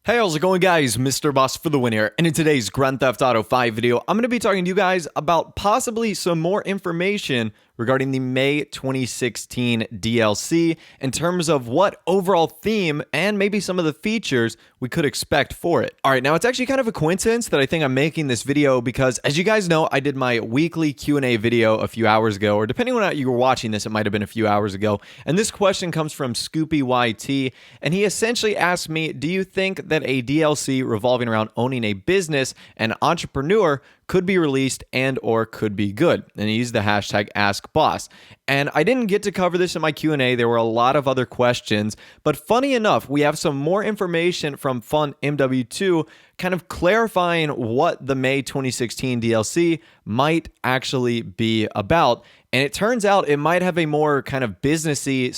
Hey, how's it going, guys? Mr. Boss for the win here, and in today's Grand Theft Auto 5 video, I'm going to be talking to you guys about possibly some more information regarding the May 2016 DLC in terms of what overall theme and maybe some of the features we could expect for it. All right, now it's actually kind of a coincidence that I think I'm making this video because, as you guys know, I did my weekly Q&A video a few hours ago, or depending on how you were watching this, it might have been a few hours ago, and this question comes from Scoopy YT, and he essentially asked me, do you think that a DLC revolving around owning a business and entrepreneur could be released and or could be good? And he used the hashtag AskBoss. And I didn't get to cover this in my Q&A. There were a lot of other questions, but funny enough, we have some more information from Fun MW2 kind of clarifying what the May 2016 DLC might actually be about. And it turns out it might have a more kind of businessy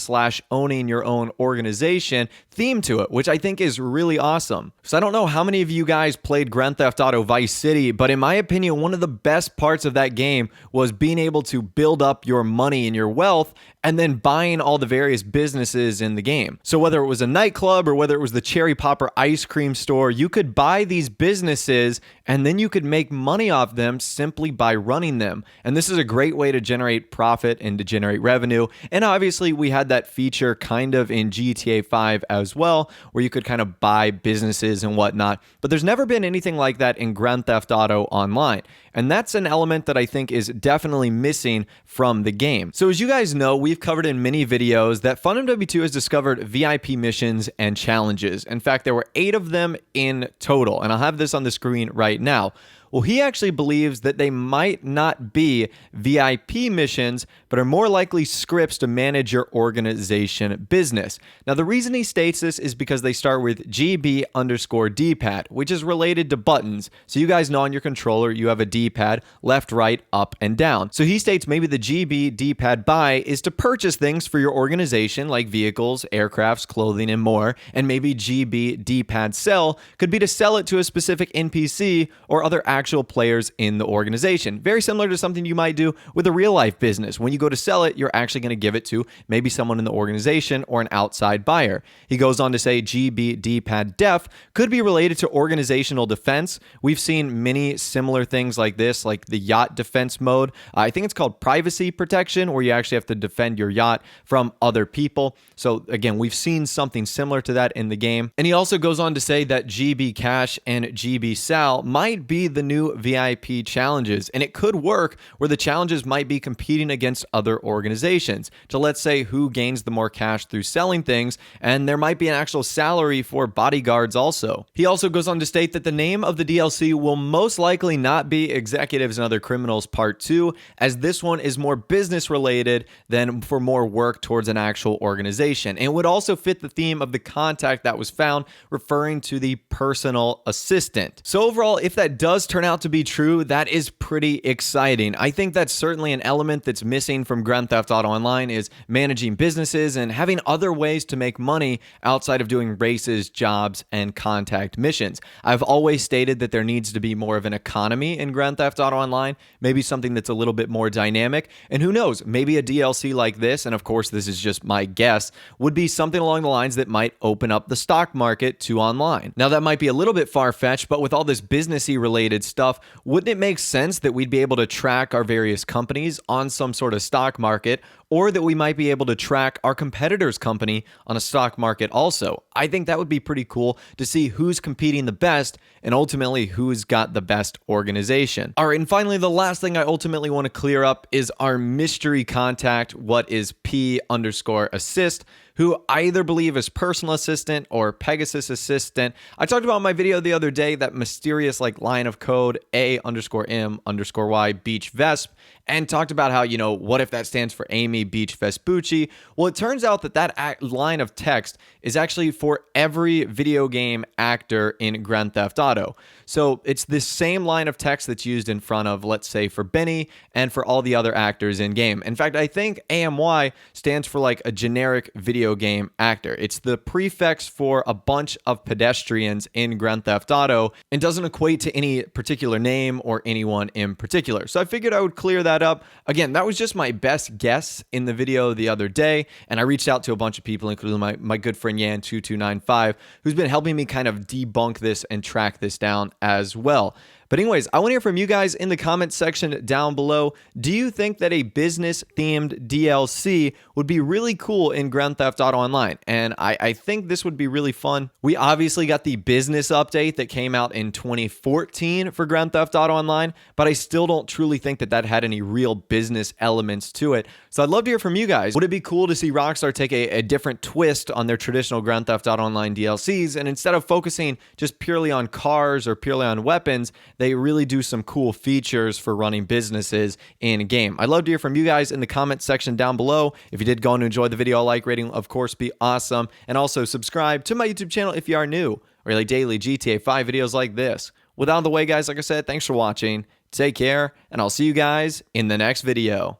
/ owning your own organization theme to it, which I think is really awesome. So I don't know how many of you guys played Grand Theft Auto Vice City, but in my opinion, one of the best parts of that game was being able to build up your money and your wealth and then buying all the various businesses in the game. So whether it was a nightclub or whether it was the Cherry Popper ice cream store, you could buy these businesses and then you could make money off them simply by running them. And this is a great way to generate profit and to generate revenue. And obviously we had that feature kind of in GTA 5 as well, where you could kind of buy businesses and whatnot. But there's never been anything like that in Grand Theft Auto Online. And that's an element that I think is definitely missing from the game. So as you guys know, we've covered in many videos that FunMW2 has discovered VIP missions and challenges. In fact, there were 8 of them in total. And I'll have this on the screen right now. Well, he actually believes that they might not be VIP missions, but are more likely scripts to manage your organization business. Now, the reason he states this is because they start with GB_D-pad, which is related to buttons. So you guys know on your controller, you have a D-pad, left, right, up, and down. So he states maybe the GB D-pad buy is to purchase things for your organization, like vehicles, aircrafts, clothing, and more. And maybe GB D-pad sell could be to sell it to a specific NPC or other actual players in the organization. Very similar to something you might do with a real life business. When you go to sell it, you're actually going to give it to maybe someone in the organization or an outside buyer. He goes on to say GB D-pad def could be related to organizational defense. We've seen many similar things like this, like the yacht defense mode. I think it's called privacy protection, where you actually have to defend your yacht from other people. So again, we've seen something similar to that in the game. And he also goes on to say that GB cash and GB sal might be the new VIP challenges, and it could work where the challenges might be competing against other organizations to, let's say, who gains the more cash through selling things, and there might be an actual salary for bodyguards also. He also goes on to state that the name of the DLC will most likely not be Executives and Other Criminals Part 2, as this one is more business related than for more work towards an actual organization. And it would also fit the theme of the contact that was found, referring to the personal assistant. So overall, if that does turn out to be true, that is pretty exciting. I think that's certainly an element that's missing from Grand Theft Auto Online, is managing businesses and having other ways to make money outside of doing races, jobs, and contact missions. I've always stated that there needs to be more of an economy in Grand Theft Auto Online, maybe something that's a little bit more dynamic, and who knows, maybe a DLC like this, and of course this is just my guess, would be something along the lines that might open up the stock market to online. Now that might be a little bit far-fetched, but with all this businessy related stuff, wouldn't it make sense that we'd be able to track our various companies on some sort of stock market, or that we might be able to track our competitor's company on a stock market also? I think that would be pretty cool to see who's competing the best and ultimately who's got the best organization. All right, and finally, the last thing I ultimately want to clear up is our mystery contact, what is P_assist, who I either believe is personal assistant or Pegasus assistant. I talked about in my video the other day that mysterious like line of code A_M_Y Beach Vesp, and talked about how, you know, what if that stands for Amy Beach Vespucci? Well, it turns out that that line of text is actually for every video game actor in Grand Theft Auto. So it's the same line of text that's used in front of, let's say, for Benny and for all the other actors in game. In fact, I think AMY stands for like a generic video video game actor. It's the prefix for a bunch of pedestrians in Grand Theft Auto and doesn't equate to any particular name or anyone in particular. So I figured I would clear that up. Again, that was just my best guess in the video the other day, and I reached out to a bunch of people, including my good friend Yan2295, who's been helping me kind of debunk this and track this down as well. But anyways, I want to hear from you guys in the comments section down below. Do you think that a business-themed DLC would be really cool in Grand Theft Auto Online? And I think this would be really fun. We obviously got the business update that came out in 2014 for Grand Theft Auto Online, but I still don't truly think that that had any real business elements to it. So I'd love to hear from you guys. Would it be cool to see Rockstar take a different twist on their traditional Grand Theft Auto Online DLCs, and instead of focusing just purely on cars or purely on weapons, they really do some cool features for running businesses in game? I'd love to hear from you guys in the comments section down below. If you did go on to enjoy the video, a like rating, of course, be awesome. And also subscribe to my YouTube channel if you are new, or like daily GTA 5 videos like this. With that out of the way, guys, like I said, thanks for watching. Take care, and I'll see you guys in the next video.